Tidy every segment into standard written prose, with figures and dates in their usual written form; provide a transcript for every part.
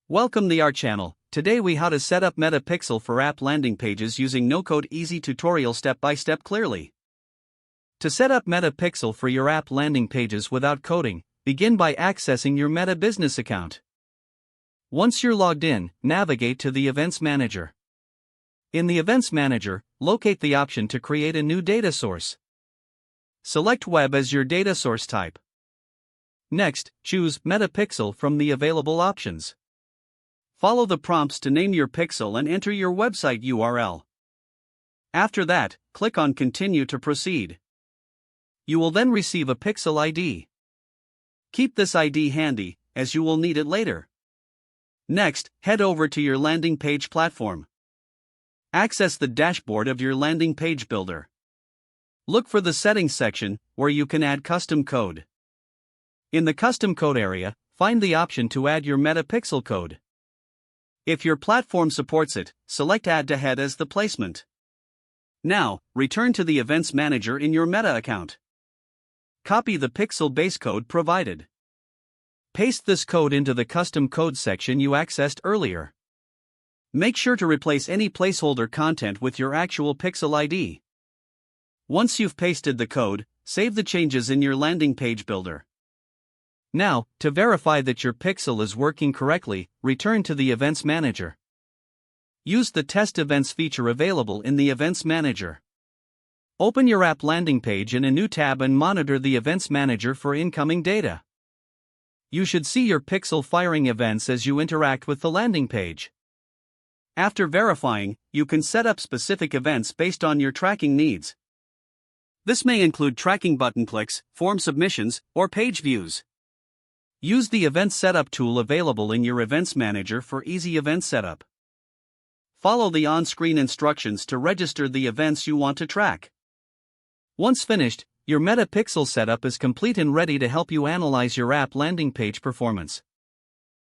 Welcome to our channel. Today we how to set up Meta Pixel for app landing pages using no-code easy tutorial step-by-step clearly. To set up Meta Pixel for your app landing pages without coding, begin by accessing your Meta business account. Once you're logged in, navigate to the Events Manager. In the Events Manager, locate the option to create a new data source. Select Web as your data source type. Next, choose Meta Pixel from the available options. Follow the prompts to name your pixel and enter your website URL. After that, click on Continue to proceed. You will then receive a pixel ID. Keep this ID handy, as you will need it later. Next, head over to your landing page platform. Access the dashboard of your landing page builder. Look for the Settings section, where you can add custom code. In the Custom Code area, find the option to add your Meta Pixel code. If your platform supports it, select Add to Head as the placement. Now, return to the Events Manager in your Meta account. Copy the pixel base code provided. Paste this code into the Custom Code section you accessed earlier. Make sure to replace any placeholder content with your actual pixel ID. Once you've pasted the code, save the changes in your landing page builder. Now, to verify that your pixel is working correctly, return to the Events Manager. Use the Test Events feature available in the Events Manager. Open your app landing page in a new tab and monitor the Events Manager for incoming data. You should see your pixel firing events as you interact with the landing page. After verifying, you can set up specific events based on your tracking needs. This may include tracking button clicks, form submissions, or page views. Use the Event Setup tool available in your Events Manager for easy event setup. Follow the on-screen instructions to register the events you want to track. Once finished, your Meta Pixel setup is complete and ready to help you analyze your app landing page performance.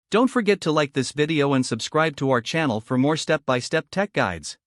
Don't forget to like this video and subscribe to our channel for more step-by-step tech guides.